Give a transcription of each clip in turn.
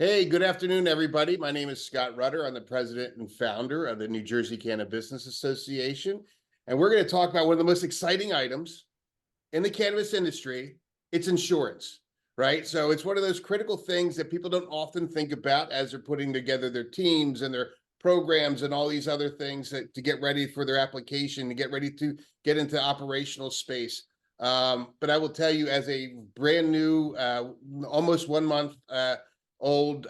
Hey, good afternoon, everybody. My name is Scott Rutter. I'm the president and founder of the New Jersey Cannabis Business Association. And we're going to talk about one of the most exciting items in the cannabis industry. It's insurance, right? So it's one of those critical things that people don't often think about as they're putting together their teams and their programs and all these other things to get ready for their application, to get ready to get into operational space. But I will tell you, as a brand new, almost 1 month old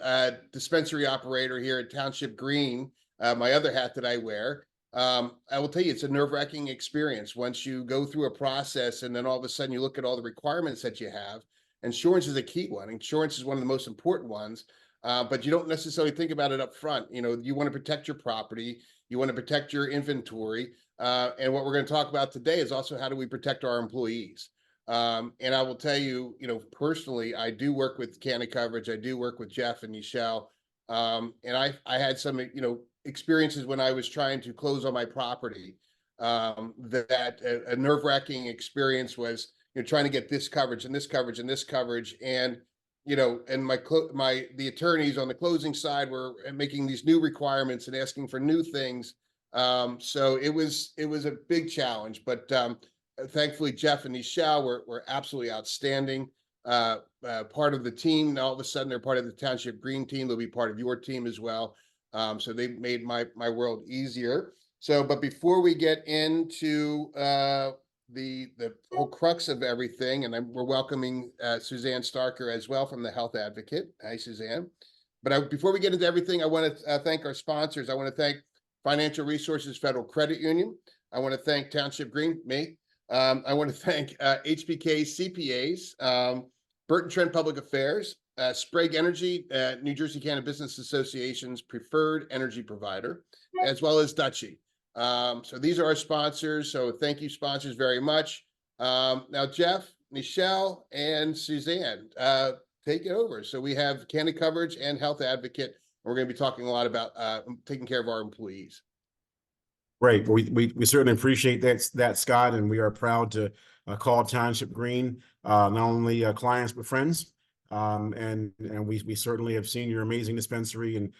dispensary operator here at Township Green, my other hat that I wear, I will tell you, it's a nerve-wracking experience once you go through a process and then all of a sudden you look at all the requirements that you have. Insurance is a key one. Insurance is one of the most important ones, but you don't necessarily think about it up front. You know, you want to protect your property, you want to protect your inventory, and what we're going to talk about today is also how do we protect our employees. And I will tell you, personally, I do work with Canna Coverage. I do work with Jeff and Nichelle. And I had some, experiences when I was trying to close on my property. That a nerve-wracking experience was, trying to get this coverage and this coverage and this coverage. And, and the attorneys on the closing side were making these new requirements and asking for new things. So it was a big challenge, but thankfully, Jeff and Nichelle were absolutely outstanding. Part of the team. Now all of a sudden, they're part of the Township Green team. They'll be part of your team as well. So they made my world easier. So, but before we get into the whole crux of everything, and we're welcoming Suzanne Starker as well from the Health Advocate. Hi, Suzanne. But before we get into everything, I want to thank our sponsors. I want to thank Financial Resources Federal Credit Union. I want to thank Township Green, me. I want to thank HBK CPAs, Burton Trent Public Affairs, Sprague Energy, New Jersey Cannabis Business Association's preferred energy provider, as well as Dutchie. So these are our sponsors. So thank you, sponsors, very much. Now, Jeff, Nichelle, and Suzanne, take it over. So we have Canna Coverage and Health Advocate. We're going to be talking a lot about taking care of our employees. Great. We certainly appreciate that, Scott, and we are proud to call Township Green not only clients but friends. And we certainly have seen your amazing dispensary, and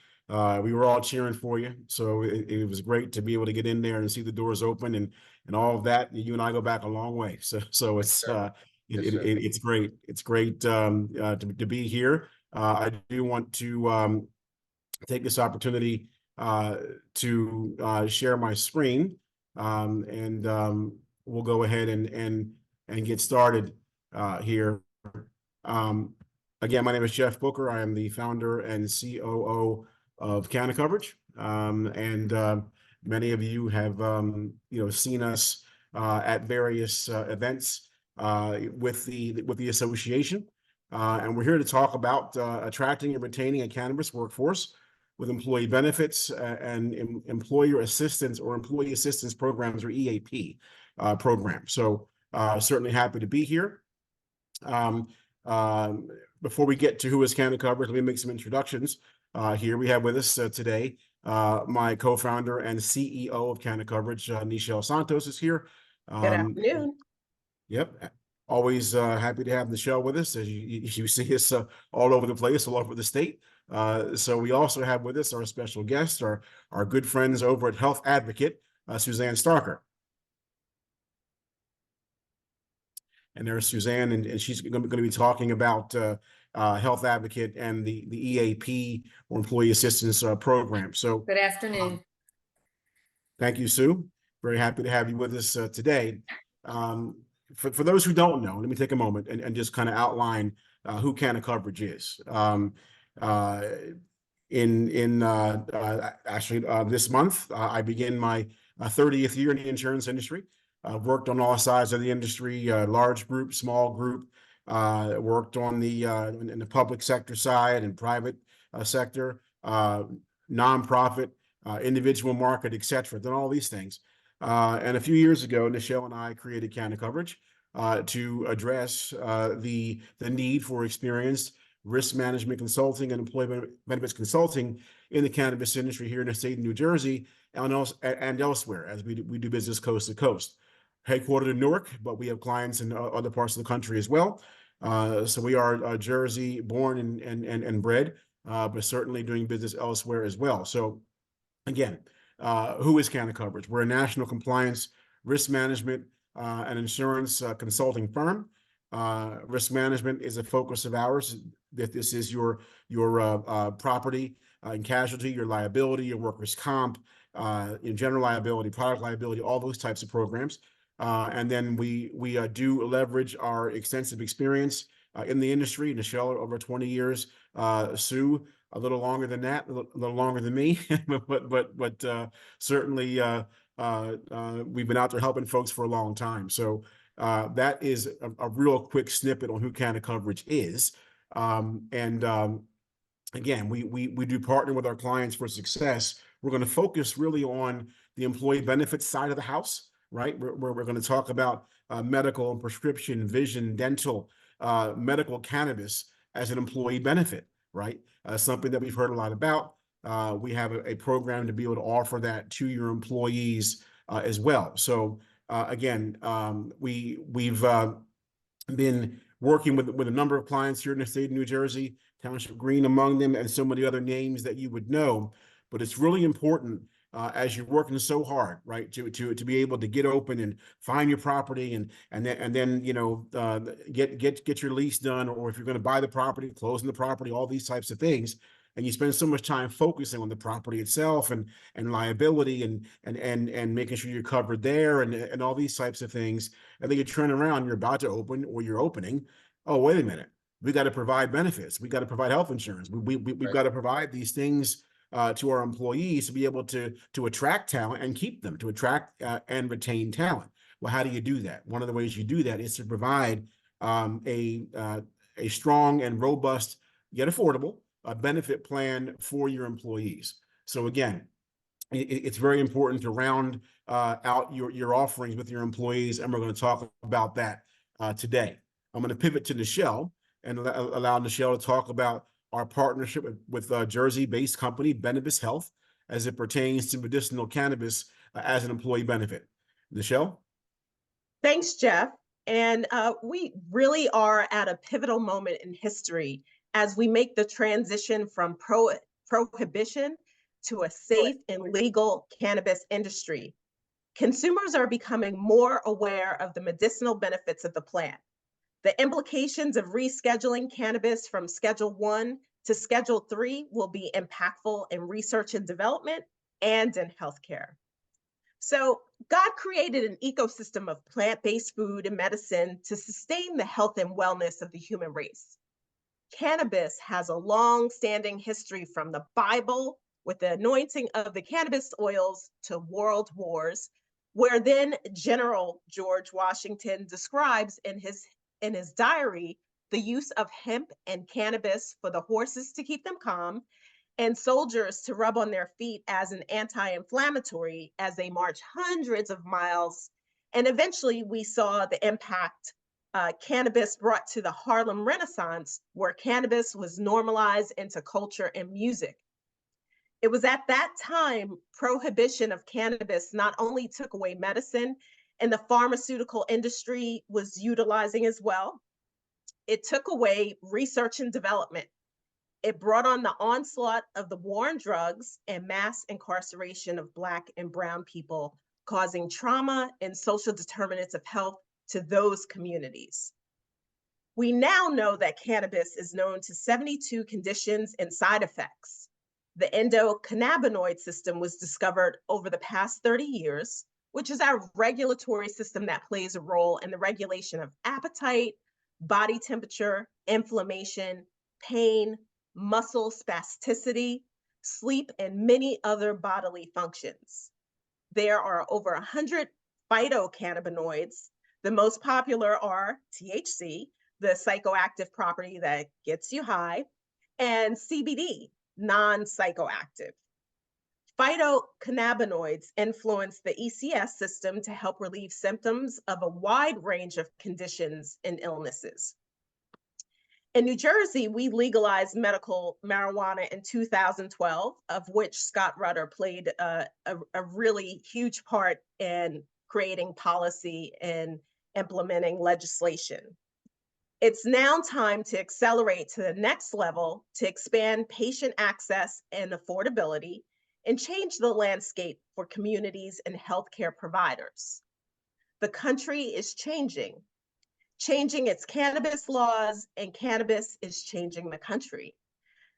we were all cheering for you. So it was great to be able to get in there and see the doors open and all of that. You and I go back a long way. So it's it's great. It's great to be here. I do want to take this opportunity to share my screen, and we'll go ahead and get started here. Again, my name is Jeff Booker. I am the founder and COO of Canna Coverage, and many of you have seen us at various events with the association, and we're here to talk about attracting and retaining a cannabis workforce with employee benefits and employer assistance or employee assistance programs, or EAP programs. So certainly happy to be here. Before we get to who is Canna Coverage, let me make some introductions. Here we have with us today my co-founder and CEO of Canna Coverage, Nichelle Santos, is here. Good afternoon. Yep. Always happy to have Nichelle with us, as you see us all over the place, all over the state. So we also have with us our special guest, our good friends over at Health Advocate, Suzanne Starker. And there's Suzanne, and she's going to be talking about Health Advocate and the EAP, or Employee Assistance Program. So good afternoon. Thank you, Sue. Very happy to have you with us today. For those who don't know, let me take a moment and just kind of outline who Canna Coverage is. Actually, this month, I begin my 30th year in the insurance industry. I've worked on all sides of the industry, large group, small group, worked on in the public sector side and private sector, nonprofit, individual market, etc. Done all these things. And a few years ago, Nichelle and I created Canna Coverage to address the need for experienced risk management consulting and employee benefits consulting in the cannabis industry here in the state of New Jersey and elsewhere, as we do business coast to coast. Headquartered in Newark, but we have clients in other parts of the country as well. So we are Jersey born and bred, but certainly doing business elsewhere as well. So again, who is Canna Coverage? We're a national compliance, risk management, and insurance consulting firm. Risk management is a focus of ours. That this is your property and casualty, your liability, your workers' comp, your general liability, product liability, all those types of programs. And then we do leverage our extensive experience in the industry. Nichelle, over 20 years. Sue, a little longer than that, a little longer than me, but certainly we've been out there helping folks for a long time. So that is a real quick snippet on who Canna Coverage is. Again, we do partner with our clients for success. We're going to focus really on the employee benefits side of the house, right? We're going to talk about medical and prescription, vision, dental, medical cannabis as an employee benefit, right? Something that we've heard a lot about. We have a program to be able to offer that to your employees as well. So again, we've been working with a number of clients here in the state of New Jersey, Township Green among them, and so many other names that you would know. But it's really important as you're working so hard, right, to be able to get open and find your property and then you know get your lease done, or if you're going to buy the property, closing the property, all these types of things. And you spend so much time focusing on the property itself and liability and making sure you're covered there and all these types of things. And then you turn around, you're about to open or you're opening. Oh, wait a minute. We got to provide benefits. We got to provide health insurance. We've Right. got to provide these things to our employees to be able to attract talent and keep them, to attract and retain talent. Well, how do you do that? One of the ways you do that is to provide a strong and robust yet affordable benefit plan for your employees. So again, it's very important to round out your offerings with your employees, and we're going to talk about that today. I'm going to pivot to Nichelle and allow Nichelle to talk about our partnership with Jersey-based company Benibis Health as it pertains to medicinal cannabis as an employee benefit. Nichelle? Thanks, Jeff. And we really are at a pivotal moment in history as we make the transition from prohibition to a safe and legal cannabis industry. Consumers are becoming more aware of the medicinal benefits of the plant. The implications of rescheduling cannabis from Schedule 1 to Schedule 3 will be impactful in research and development and in healthcare. So God created an ecosystem of plant-based food and medicine to sustain the health and wellness of the human race. Cannabis has a long-standing history from the Bible with the anointing of the cannabis oils to world wars, where then General George Washington describes in his diary the use of hemp and cannabis for the horses to keep them calm and soldiers to rub on their feet as an anti-inflammatory as they march hundreds of miles. And eventually we saw the impact cannabis brought to the Harlem Renaissance, where cannabis was normalized into culture and music. It was at that time prohibition of cannabis not only took away medicine, and the pharmaceutical industry was utilizing as well. It took away research and development. It brought on the onslaught of the war on drugs and mass incarceration of Black and Brown people, causing trauma and social determinants of health to those communities. We now know that cannabis is known to 72 conditions and side effects. The endocannabinoid system was discovered over the past 30 years, which is our regulatory system that plays a role in the regulation of appetite, body temperature, inflammation, pain, muscle spasticity, sleep, and many other bodily functions. There are over 100 phytocannabinoids. The most popular are THC, the psychoactive property that gets you high, and CBD, non-psychoactive. Phytocannabinoids influence the ECS system to help relieve symptoms of a wide range of conditions and illnesses. In New Jersey, we legalized medical marijuana in 2012, of which Scott Rutter played a really huge part in creating policy and implementing legislation. It's now time to accelerate to the next level to expand patient access and affordability and change the landscape for communities and healthcare providers. The country is changing its cannabis laws, and cannabis is changing the country.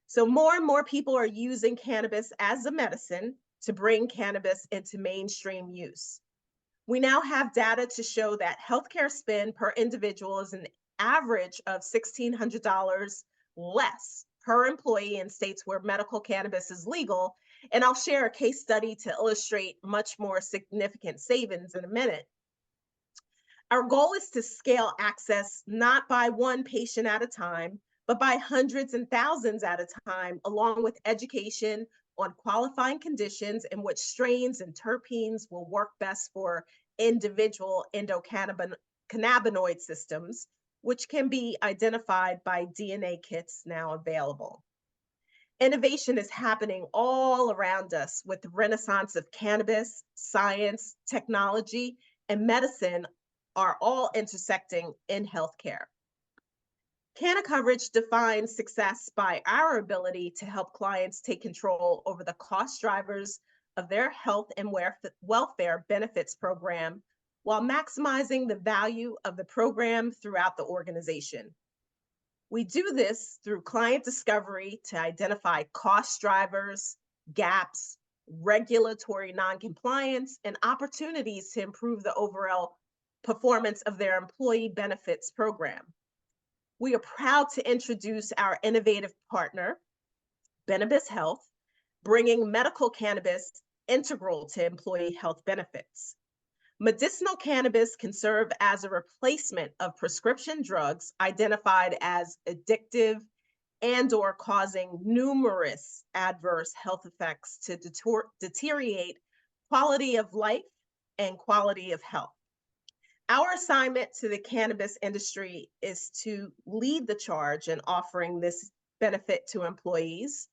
So more and more people are using cannabis as a medicine to bring cannabis into mainstream use. We now have data to show that healthcare spend per individual is an average of $1,600 less per employee in states where medical cannabis is legal. And I'll share a case study to illustrate much more significant savings in a minute. Our goal is to scale access not by one patient at a time, but by hundreds and thousands at a time, along with education on qualifying conditions and which strains and terpenes will work best for individual endocannabinoid systems, which can be identified by DNA kits now available. Innovation is happening all around us with the renaissance of cannabis, science, technology, and medicine are all intersecting in healthcare. Canna Coverage defines success by our ability to help clients take control over the cost drivers of their health and welfare benefits program while maximizing the value of the program throughout the organization. We do this through client discovery to identify cost drivers, gaps, regulatory noncompliance, and opportunities to improve the overall performance of their employee benefits program. We are proud to introduce our innovative partner, Benebis Health, bringing medical cannabis integral to employee health benefits. Medicinal cannabis can serve as a replacement of prescription drugs identified as addictive and/or causing numerous adverse health effects to deteriorate quality of life and quality of health. Our assignment to the cannabis industry is to lead the charge in offering this benefit to employees,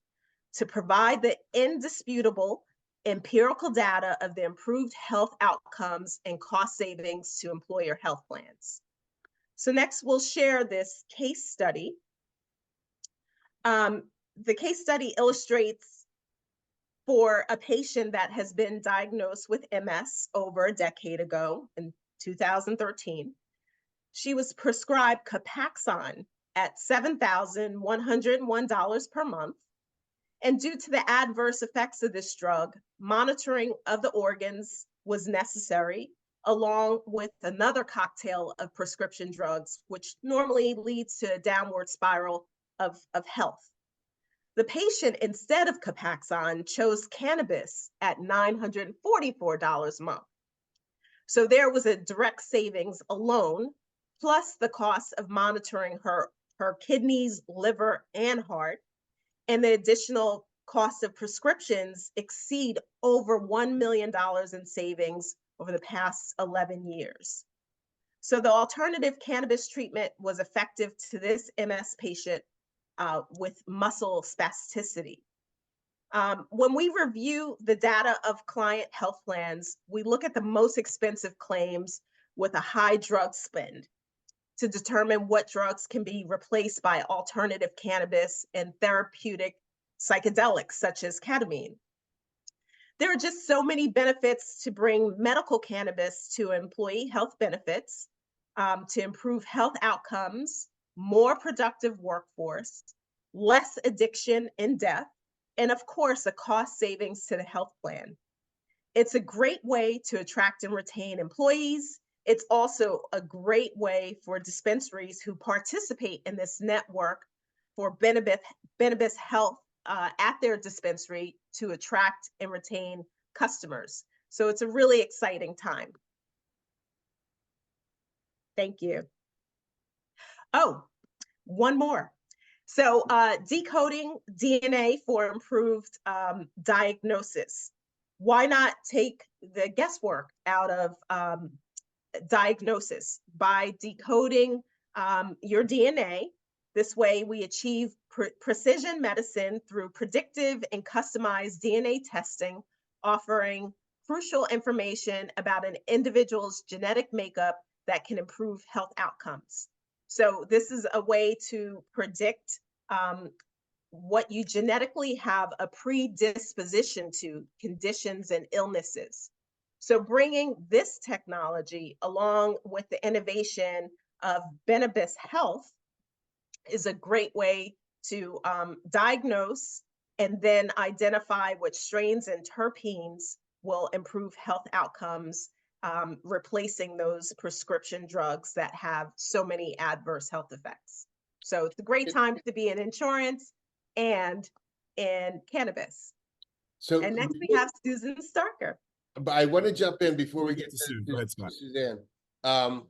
to provide the indisputable empirical data of the improved health outcomes and cost savings to employer health plans. So next we'll share this case study. The case study illustrates for a patient that has been diagnosed with MS over a decade ago in 2013. She was prescribed Copaxone at $7,101 per month. And due to the adverse effects of this drug, monitoring of the organs was necessary, along with another cocktail of prescription drugs, which normally leads to a downward spiral of health. The patient, instead of Copaxone, chose cannabis at $944 a month. So there was a direct savings alone, plus the cost of monitoring her kidneys, liver, and heart, and the additional cost of prescriptions exceed over $1 million in savings over the past 11 years. So the alternative cannabis treatment was effective to this MS patient with muscle spasticity. When we review the data of client health plans, we look at the most expensive claims with a high drug spend to determine what drugs can be replaced by alternative cannabis and therapeutic psychedelics such as ketamine. There are just so many benefits to bring medical cannabis to employee health benefits, to improve health outcomes, more productive workforce, less addiction and death, and of course, a cost savings to the health plan. It's a great way to attract and retain employees. It's also a great way for dispensaries who participate in this network for Benebis Health at their dispensary to attract and retain customers. So it's a really exciting time. Thank you. Oh, one more. So decoding DNA for improved diagnosis. Why not take the guesswork out of diagnosis by decoding your DNA? This way we achieve precision medicine through predictive and customized DNA testing, offering crucial information about an individual's genetic makeup that can improve health outcomes. So this is a way to predict what you genetically have a predisposition to, conditions and illnesses. So bringing this technology along with the innovation of Benebis Health is a great way to diagnose and then identify which strains and terpenes will improve health outcomes, replacing those prescription drugs that have so many adverse health effects. So it's a great time to be in insurance and in cannabis. So, And next we have Susan Starker. but I want to jump in before we Get get to Sue. Go ahead, Scott. Suzanne.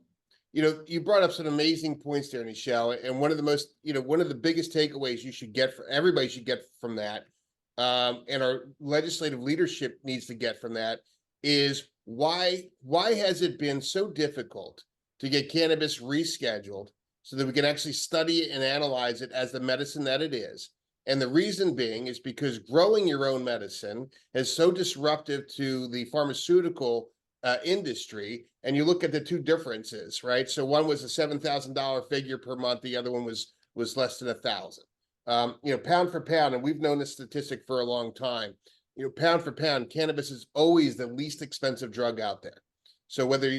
You know, you brought up some amazing points there, Nichelle, and one of the most, you know, one of the biggest takeaways you should get, for everybody should get from that, and our legislative leadership needs to get from that, is why has it been so difficult to get cannabis rescheduled so that we can actually study it and analyze it as the medicine that it is? And the reason being is because growing your own medicine is so disruptive to the pharmaceutical industry. And you look at the two differences, right? So one was a $7,000 figure per month. The other one was less than 1,000. You know, pound for pound, and we've known this statistic for a long time. You know, pound for pound, cannabis is always the least expensive drug out there. So whether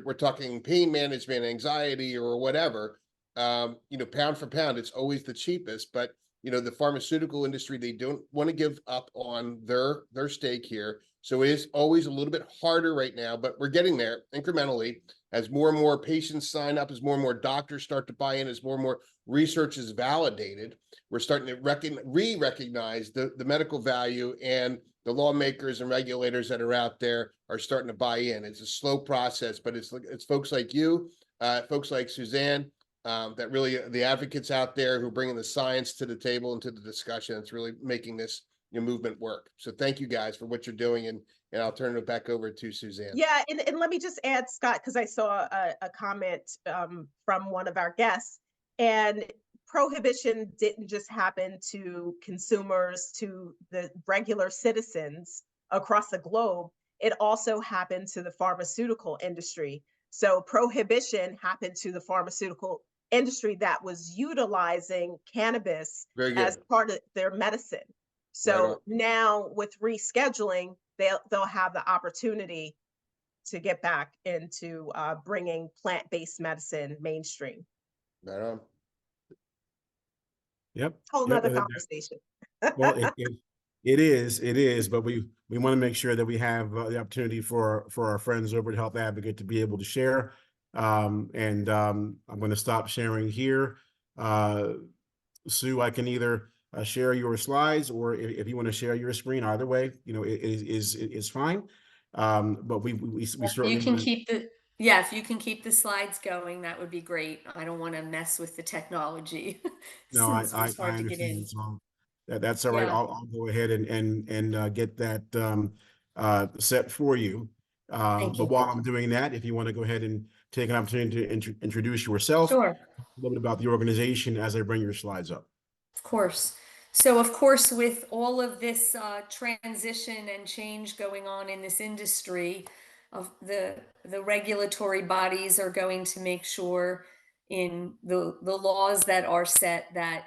we're talking pain management, anxiety, or whatever, you know, pound for pound, it's always the cheapest. But you know, the pharmaceutical industry, they don't want to give up on their stake here. So it is always a little bit harder right now, but we're getting there incrementally as more and more patients sign up, as more and more doctors start to buy in, as more and more research is validated. We're starting to recognize the medical value, and the lawmakers and regulators that are out there are starting to buy in. It's a slow process, but it's folks like you, folks like Suzanne, that really the advocates out there who are bringing the science to the table and to the discussion. It's really making this movement work. So thank you guys for what you're doing, and I'll turn it back over to Suzanne. Yeah, and let me just add, Scott, because I saw a comment from one of our guests, and prohibition didn't just happen to consumers, to the regular citizens across the globe. It also happened to the pharmaceutical industry. So prohibition happened to the pharmaceutical industry that was utilizing cannabis Very good. as part of their medicine. Right So on. now with rescheduling, they'll have the opportunity to get back into bringing plant-based medicine mainstream. Right on. Yep. Whole Yep. nother conversation. Well, it is, but we want to make sure that we have the opportunity for our friends over at Health Advocate to be able to share. I'm going to stop sharing here. Sue, I can either share your slides, or if you want to share your screen, either way, you know, it is fine. But we certainly You can keep the, yeah, if you can keep the slides going, that would be great. I don't want to mess with the technology No, since it was hard to get in. understand. So that's all right. Yeah. I'll go ahead and get that set for you. Thank But you. while I'm doing that, if you want to go ahead and take an opportunity to introduce yourself, Sure. a little bit about the organization as I bring your slides up. Of course. So, of course, with all of this transition and change going on in this industry, of the regulatory bodies are going to make sure in the laws that are set that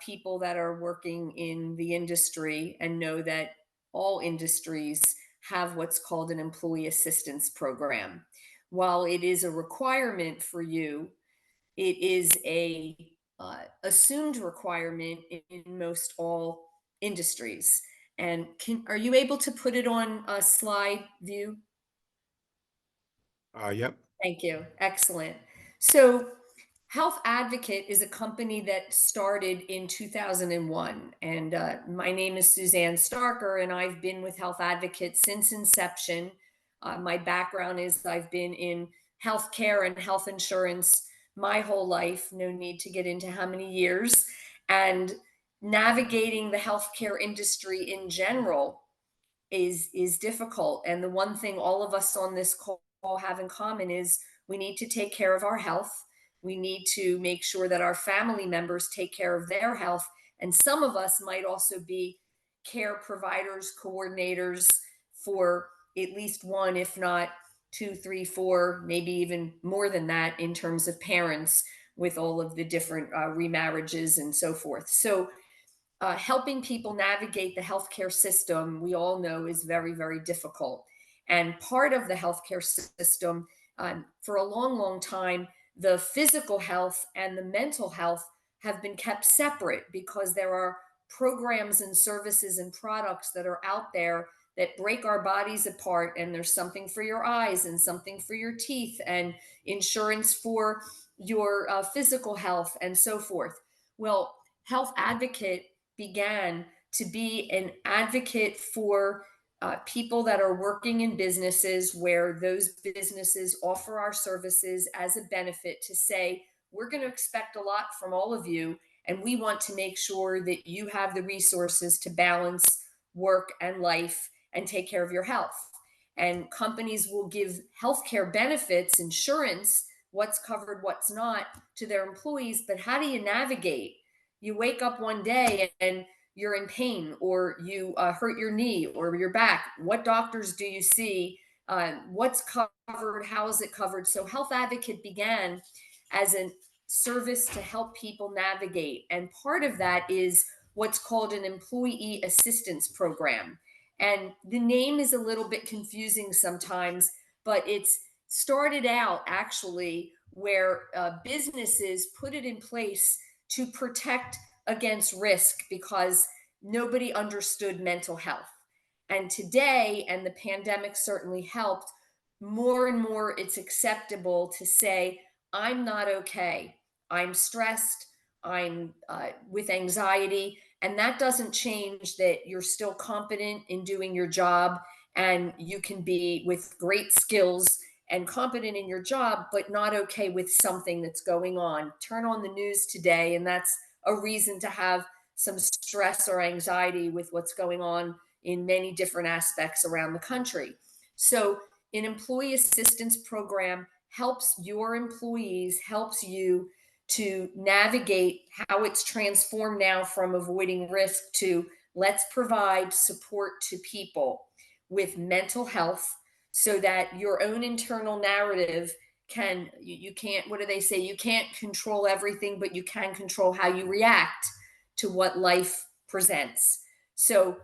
people that are working in the industry, and know that all industries have what's called an employee assistance program. While it is a requirement for you, it is a assumed requirement in most all industries. And are you able to put it on a slide view? Yep. Thank you. Excellent. So Health Advocate is a company that started in 2001. And my name is Suzanne Starker, and I've been with Health Advocate since inception. My background is I've been in healthcare and health insurance my whole life, no need to get into how many years, and navigating the healthcare industry in general is difficult. And the one thing all of us on this call have in common is we need to take care of our health. We need to make sure that our family members take care of their health. And some of us might also be care providers, coordinators for at least one, if not 2, 3, 4, maybe even more than that in terms of parents with all of the different remarriages and so forth. So helping people navigate the healthcare system, we all know, is very, very difficult. And part of the healthcare system, for a long, long time, the physical health and the mental health have been kept separate because there are programs and services and products that are out there that break our bodies apart. And there's something for your eyes and something for your teeth and insurance for your physical health and so forth. Well, Health Advocate began to be an advocate for people that are working in businesses where those businesses offer our services as a benefit, to say, we're going to expect a lot from all of you, and we want to make sure that you have the resources to balance work and life and take care of your health. And companies will give healthcare benefits, insurance, what's covered, what's not, to their employees. But how do you navigate? You wake up one day and you're in pain, or you hurt your knee or your back. What doctors do you see? What's covered? How is it covered? So Health Advocate began as a service to help people navigate. And part of that is what's called an employee assistance program. And the name is a little bit confusing sometimes, but it's started out actually where businesses put it in place to protect against risk because nobody understood mental health. And today, and the pandemic certainly helped, more and more it's acceptable to say, I'm not okay. I'm stressed. I'm with anxiety. And that doesn't change that you're still competent in doing your job, and you can be with great skills and competent in your job, but not okay with something that's going on. Turn on the news today, and that's a reason to have some stress or anxiety with what's going on in many different aspects around the country. So an employee assistance program helps your employees, helps you to navigate how it's transformed now from avoiding risk to let's provide support to people with mental health, so that your own internal narrative can, you can't, what do they say? You can't control everything, but you can control how you react to what life presents. So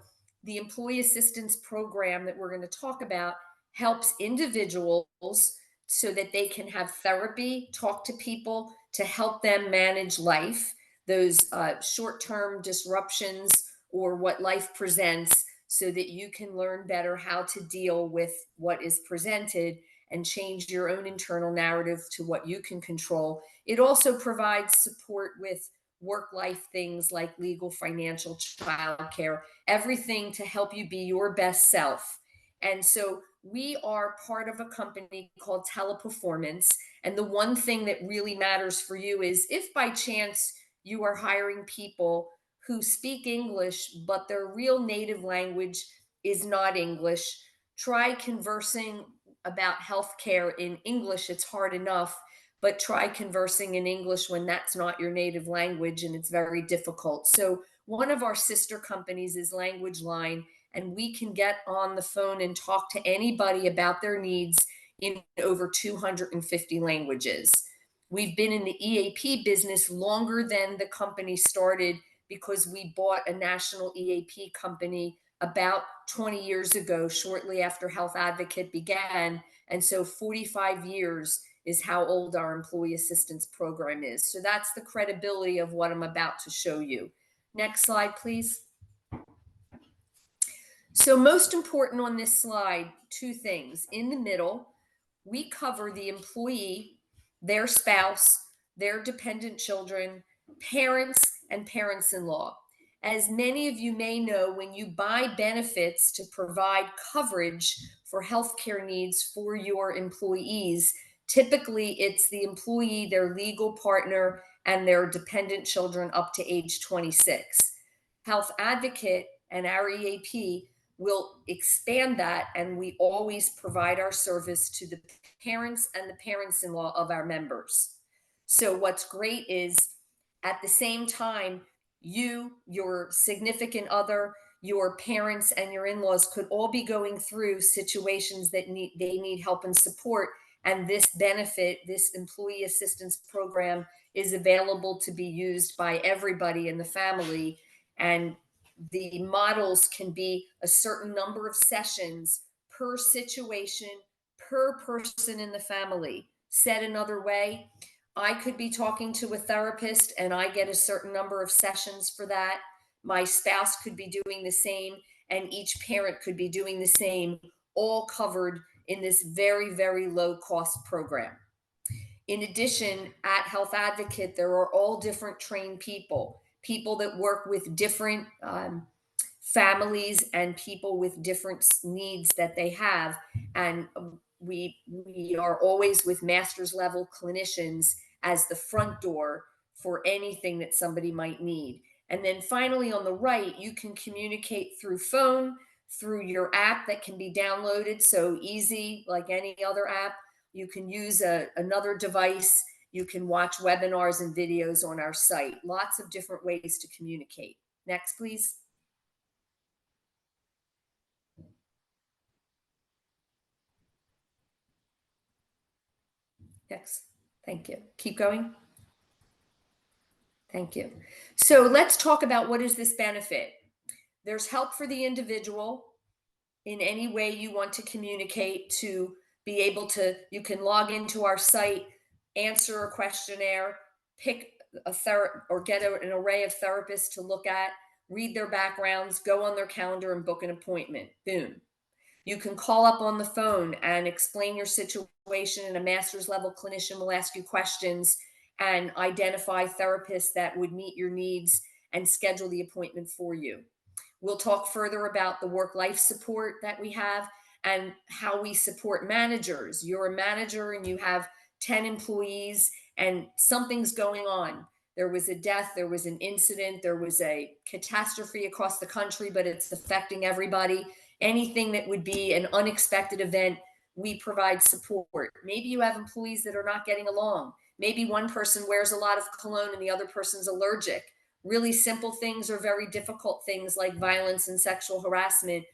the employee assistance program that we're going to talk about helps individuals so that they can have therapy, talk to people to help them manage life, those short-term disruptions or what life presents, so that you can learn better how to deal with what is presented and change your own internal narrative to what you can control. It also provides support with work-life things like legal, financial, childcare, everything to help you be your best self. And so we are part of a company called Teleperformance. And the one thing that really matters for you is if by chance you are hiring people who speak English, but their real native language is not English, try conversing about healthcare in English. It's hard enough, but try conversing in English when that's not your native language, and it's very difficult. So one of our sister companies is Language Line, and we can get on the phone and talk to anybody about their needs in over 250 languages. We've been in the EAP business longer than the company started, because we bought a national EAP company about 20 years ago, shortly after Health Advocate began. And so 45 years is how old our employee assistance program is. So that's the credibility of what I'm about to show you. Next slide, please. So most important on this slide, two things. In the middle, we cover the employee, their spouse, their dependent children, parents, and parents-in-law. As many of you may know, when you buy benefits to provide coverage for healthcare needs for your employees, typically it's the employee, their legal partner, and their dependent children up to age 26. Health Advocate and our EAP will expand that, and we always provide our service to the parents and the parents-in-law of our members. So what's great is, at the same time, you, your significant other, your parents, and your in-laws could all be going through situations that they need help and support, And this benefit, this employee assistance program, is available to be used by everybody in the family. And the models can be a certain number of sessions per situation, per person in the family. Said another way, I could be talking to a therapist and I get a certain number of sessions for that. My spouse could be doing the same, and each parent could be doing the same, all covered in this very, very low cost program. In addition, at Health Advocate, there are all different trained people that work with different families and people with different needs that they have. And we are always with master's level clinicians as the front door for anything that somebody might need. And then finally, on the right, you can communicate through phone, through your app that can be downloaded. So easy, like any other app. You can use another device. You can watch webinars and videos on our site. Lots of different ways to communicate. Next, please. Next. Thank you. Keep going. Thank you. So let's talk about what is this benefit. There's help for the individual in any way you want to communicate, to be able to, you can log into our site, answer a questionnaire, pick a or get an array of therapists to look at, read their backgrounds, go on their calendar and book an appointment. Boom. You can call up on the phone and explain your situation, and a master's level clinician will ask you questions and identify therapists that would meet your needs and schedule the appointment for you. We'll talk further about the work-life support that we have and how we support managers. You're a manager and you have 10 employees and something's going on. There was a death, there was an incident, there was a catastrophe across the country, but it's affecting everybody. Anything that would be an unexpected event, we provide support. Maybe you have employees that are not getting along. Maybe one person wears a lot of cologne and the other person's allergic. Really simple things or very difficult things like violence and sexual harassment.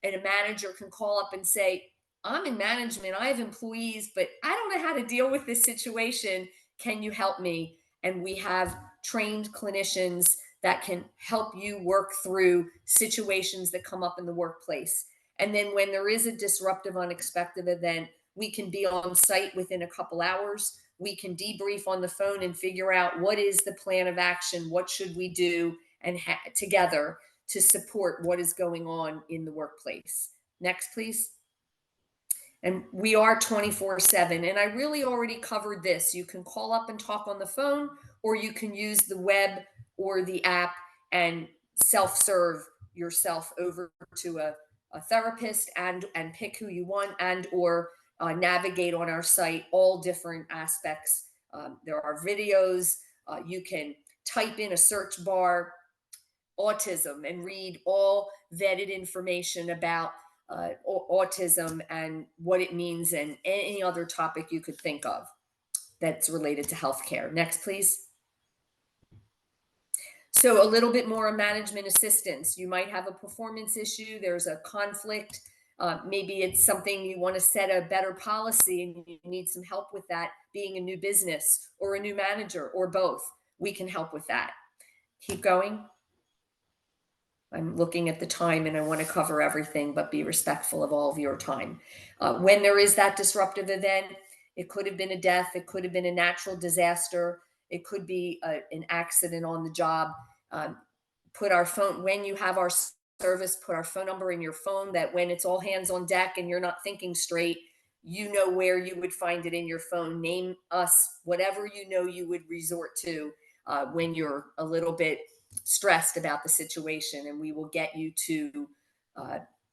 And a manager can call up and say, I'm in management, I have employees, but I don't know how to deal with this situation. Can you help me? And we have trained clinicians that can help you work through situations that come up in the workplace. And then when there is a disruptive, unexpected event, we can be on site within a couple hours. We can debrief on the phone and figure out what is the plan of action, what should we do, and together to support what is going on in the workplace. Next, please. And we are 24/7. And I really already covered this. You can call up and talk on the phone, or you can use the web or the app and self-serve yourself over to a therapist and pick who you want, and or navigate on our site all different aspects. There are videos. You can type in a search bar autism and read all vetted information about autism and what it means, and any other topic you could think of that's related to healthcare. Next, please. So a little bit more management assistance. You might have a performance issue. There's a conflict. Maybe it's something you want to set a better policy and you need some help with that, being a new business or a new manager or both. We can help with that. Keep going. I'm looking at the time and I want to cover everything, but be respectful of all of your time. When there is that disruptive event, it could have been a death. It could have been a natural disaster. It could be an accident on the job. Put our phone, when you have our service, put our phone number in your phone, that when it's all hands on deck and you're not thinking straight, you know where you would find it in your phone. Name us whatever you know you would resort to when you're a little bit stressed about the situation, and we will get you to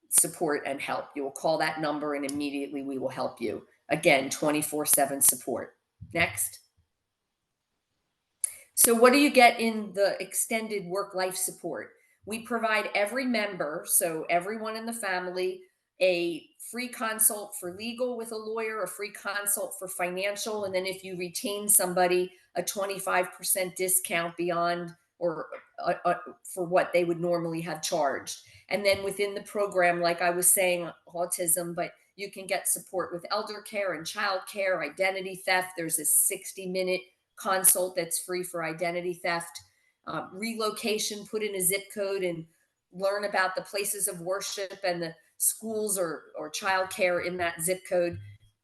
support and help. You will call that number and immediately we will help you. Again, 24/7 support. Next. So what do you get in the extended work-life support? We provide every member, so everyone in the family, a free consult for legal with a lawyer, a free consult for financial, and then if you retain somebody, a 25% discount beyond or for what they would normally have charged. And then within the program, like I was saying, autism, but You can get support with elder care and child care, identity theft. There's a 60-minute consult that's free for identity theft. Relocation, put in a zip code and learn about the places of worship and the schools or childcare in that zip code.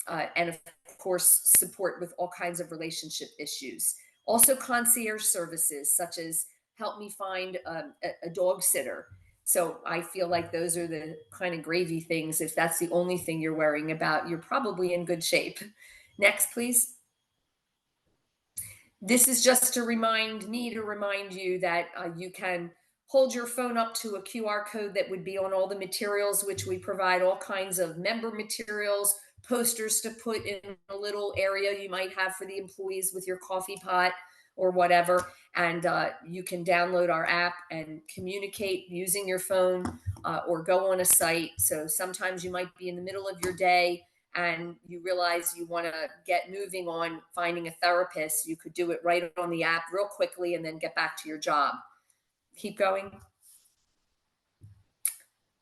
And of course, support with all kinds of relationship issues. Also, concierge services such as help me find a dog sitter. So I feel like those are the kind of gravy things. If that's the only thing you're worrying about, you're probably in good shape. Next, please. This is just to remind you that you can hold your phone up to a QR code that would be on all the materials, which we provide all kinds of member materials, posters to put in a little area you might have for the employees with your coffee pot or whatever. And you can download our app and communicate using your phone or go on a site. So sometimes you might be in the middle of your day and you realize you want to get moving on finding a therapist. You could do it right on the app real quickly and then get back to your job. Keep going.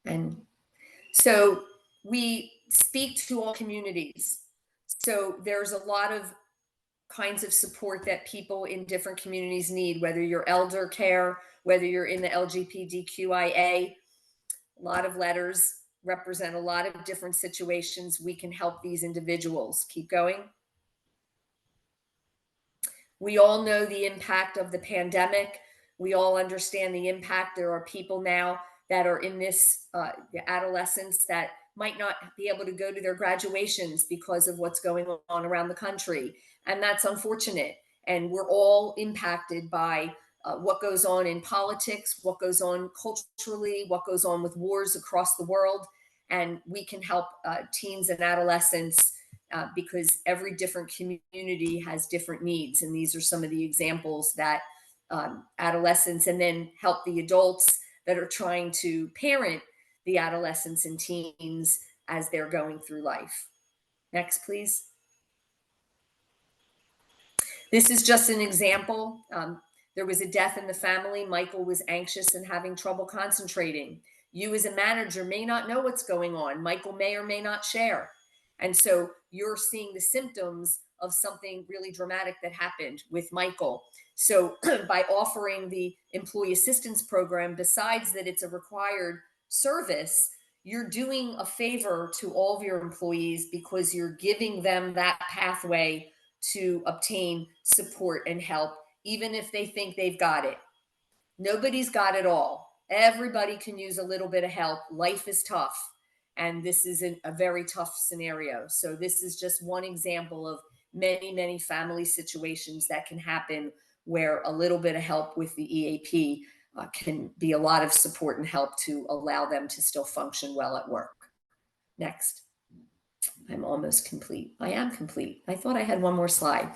And so we speak to all communities. So there's a lot of kinds of support that people in different communities need, whether you're elder care, whether you're in the LGBTQIA. A lot of letters represent a lot of different situations. We can help these individuals. Keep going. We all know the impact of the pandemic. We all understand the impact. There are people now that are in this adolescence that might not be able to go to their graduations because of what's going on around the country. And that's unfortunate. And we're all impacted by what goes on in politics, what goes on culturally, what goes on with wars across the world. And we can help teens and adolescents because every different community has different needs. And these are some of the examples that adolescents, and then help the adults that are trying to parent the adolescents and teens as they're going through life. Next, please. This is just an example. There was a death in the family. Michael was anxious and having trouble concentrating. You as a manager may not know what's going on. Michael may or may not share. And so you're seeing the symptoms of something really dramatic that happened with Michael. So by offering the employee assistance program, besides that it's a required service, you're doing a favor to all of your employees because you're giving them that pathway to obtain support and help, even if they think they've got it. Nobody's got it all. Everybody can use a little bit of help. Life is tough, and this is a very tough scenario. So this is just one example of many, many family situations that can happen where a little bit of help with the EAP can be a lot of support and help to allow them to still function well at work. Next. I'm almost complete. I am complete. I thought I had one more slide.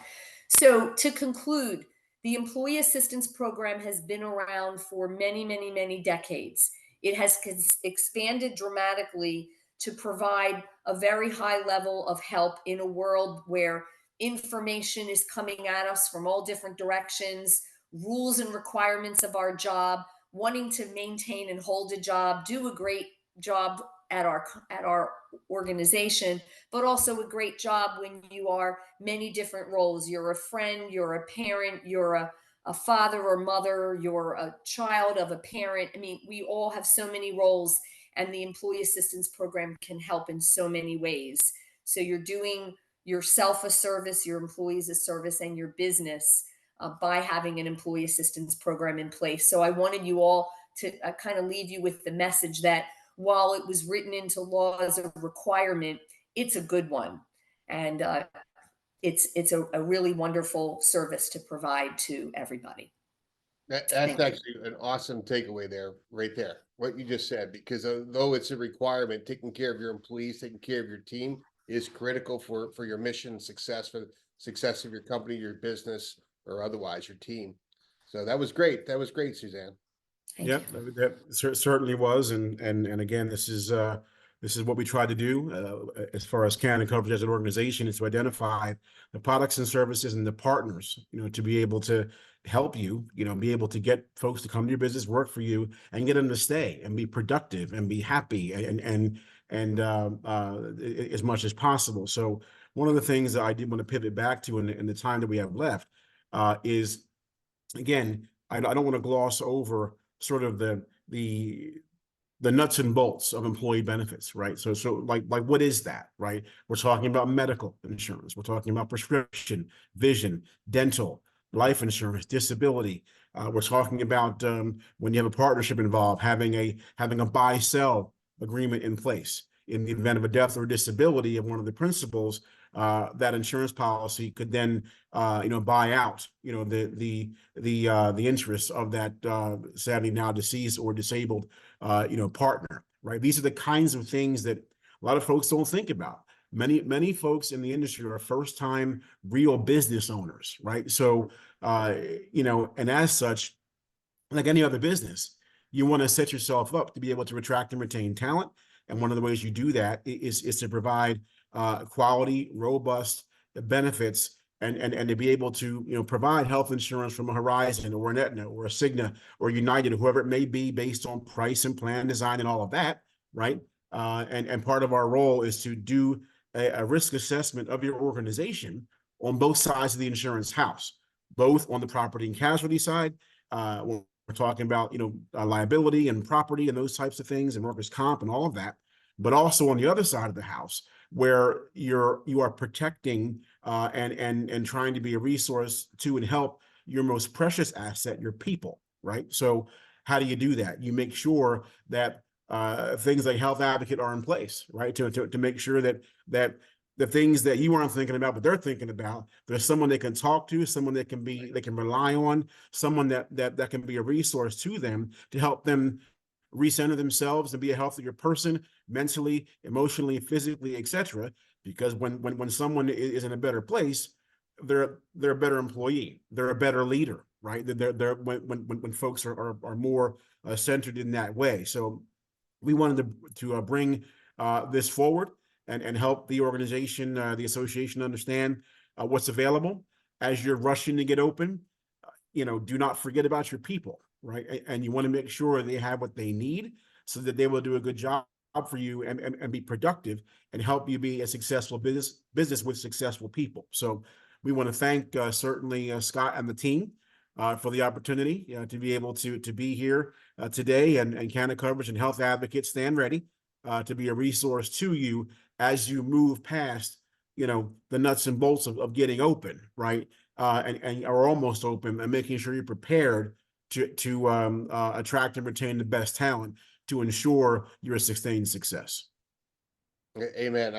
So to conclude, the Employee Assistance Program has been around for many, many, many decades. It has expanded dramatically to provide a very high level of help in a world where information is coming at us from all different directions, rules and requirements of our job, wanting to maintain and hold a job, do a great job at our organization, but also a great job when you are many different roles. You're a friend, you're a parent, you're a father or mother, you're a child of a parent. I mean, we all have so many roles, and the Employee Assistance Program can help in so many ways. So you're doing yourself a service, your employees a service, and your business by having an Employee Assistance Program in place. So I wanted you all to kind of leave you with the message that while it was written into law as a requirement, it's a good one. And it's a really wonderful service to provide to everybody. That's actually an awesome takeaway there, right there, what you just said, because although it's a requirement, taking care of your employees, taking care of your team is critical for your mission success, for the success of your company, your business, or otherwise your team. So that was great. That was great, Suzanne. Yeah, that certainly was, and again, this is what we try to do as far as Canada Coverage as an organization, is to identify the products and services and the partners, to be able to help you, be able to get folks to come to your business, work for you, and get them to stay and be productive and be happy and as much as possible. So one of the things that I did want to pivot back to in the time that we have left is, again, I don't want to gloss over sort of the nuts and bolts of employee benefits, right? So like what is that, right? We're talking about medical insurance. We're talking about prescription, vision, dental, life insurance, disability. We're talking about when you have a partnership involved, having a buy-sell agreement in place. In the event of a death or disability of one of the principals, that insurance policy could then buy out the interests of that sadly now deceased or disabled partner, right? These are the kinds of things that a lot of folks don't think about. Many folks in the industry are first-time real business owners, right? So and as such, like any other business, you want to set yourself up to be able to attract and retain talent. And one of the ways you do that is to provide quality, robust benefits, and to be able to provide health insurance from a Horizon or an Aetna or a Cigna or United or whoever it may be, based on price and plan design and all of that, right? And part of our role is to do a risk assessment of your organization on both sides of the insurance house, both on the property and casualty side. We're talking about liability and property and those types of things and workers' comp and all of that, but also on the other side of the house, where you are protecting and trying to be a resource to and help your most precious asset, your people, right? So how do you do that? You make sure that things like Health Advocate are in place, right? To make sure that the things that you aren't thinking about, but they're thinking about, there's someone they can talk to, someone they can rely on, someone that can be a resource to them to help them recenter themselves and be a healthier person, mentally, emotionally, physically, etc. Because when someone is in a better place, they're a better employee, they're a better leader, right? When folks are more centered in that way. So we wanted to bring this forward and help the organization, the association, understand what's available as you're rushing to get open. Do not forget about your people, right? And you want to make sure they have what they need so that they will do a good job for you and be productive and help you be a successful business with successful people. So we want to thank certainly Scott and the team for the opportunity to be able to be here today, and Canada Coverage and Health Advocate stand ready to be a resource to you as you move past the nuts and bolts of getting open, right? And are almost open, and making sure you're prepared to attract and retain the best talent to ensure your sustained success. Amen.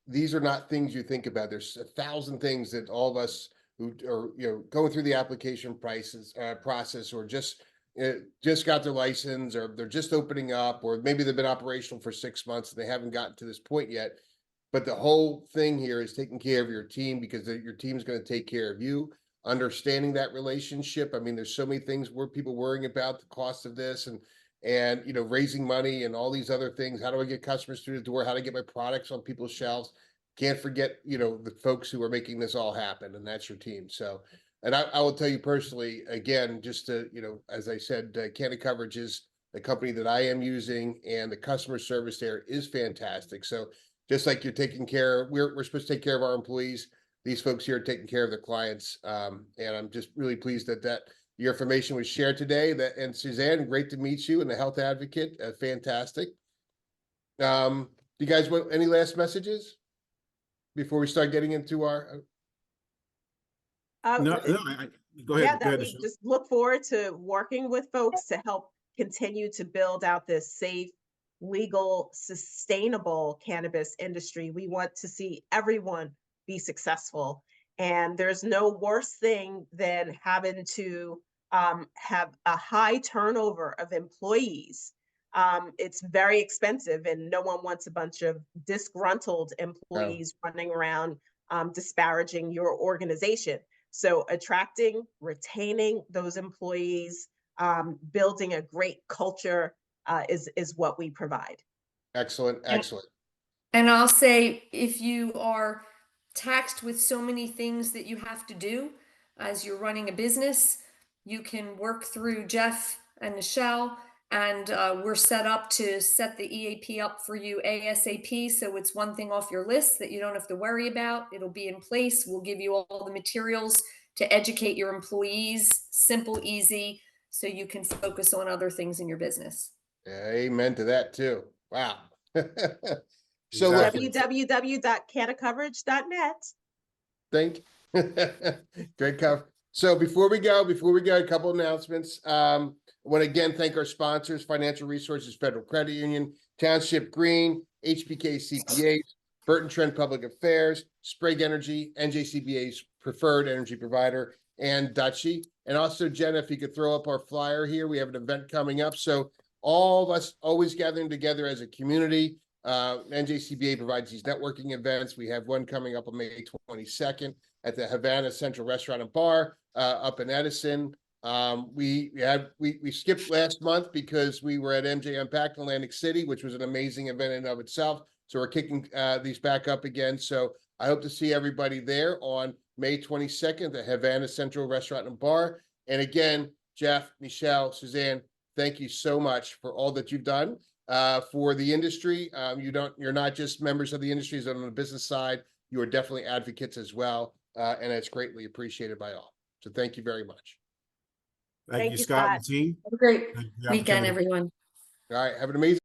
These are not things you think about. There's 1,000 things that all of us who are going through the application process, or just got their license, or they're just opening up, or maybe they've been operational for 6 months and they haven't gotten to this point yet. But the whole thing here is taking care of your team, because your team is going to take care of you. Understanding that relationship. I mean, there's so many things where people worrying about the cost of this and raising money and all these other things. How do I get customers through the door? How do I get my products on people's shelves? Can't forget, the folks who are making this all happen, and that's your team. So, and I will tell you personally, again, just to, as I said, Canada Coverage is the company that I am using, and the customer service there is fantastic. So just like you're taking care, we're supposed to take care of our employees, these folks here are taking care of their clients. And I'm just really pleased that your information was shared today. And Suzanne, great to meet you, and the Health Advocate, fantastic. Do you guys want any last messages before we start getting into our? No, go ahead. Yeah, Go ahead, we Michelle. just look forward to working with folks to help continue to build out this safe, legal, sustainable cannabis industry. We want to see everyone be successful. And there's no worse thing than having to have a high turnover of employees. It's very expensive, and no one wants a bunch of disgruntled employees running around disparaging your organization. So attracting, retaining those employees, building a great culture is what we provide. Excellent. And I'll say, if you are taxed with so many things that you have to do as you're running a business, you can work through Jeff and Michelle And we're set up to set the EAP up for you ASAP. So it's one thing off your list that you don't have to worry about. It'll be in place. We'll give you all the materials to educate your employees, simple, easy, so you can focus on other things in your business. Amen to that too. Wow. So look, Exactly. www.canacoverage.net. think. Great cover. So before we go, a couple announcements. I want to again thank our sponsors: Financial Resources Federal Credit Union, Township Green, HBK CPAs, Burton Trent Public Affairs, Sprague Energy, NJCBA's preferred energy provider, and Dutchy. And also, Jenna, if you could throw up our flyer here, we have an event coming up. So all of us always gathering together as a community. NJCBA provides these networking events. We have one coming up on May 22nd at the Havana Central Restaurant and Bar up in Edison. We skipped last month because we were at MJ Unpacked in Atlantic City, which was an amazing event in and of itself. So we're kicking these back up again. So I hope to see everybody there on May 22nd, the Havana Central Restaurant and Bar. And again, Jeff, Michelle, Suzanne, thank you so much for all that you've done for the industry. You're not just members of the industry on the business side. You are definitely advocates as well. And it's greatly appreciated by all. So thank you very much. Thank you, Scott and team. Have a great Thank you for the weekend, opportunity. everyone. All right. Have an amazing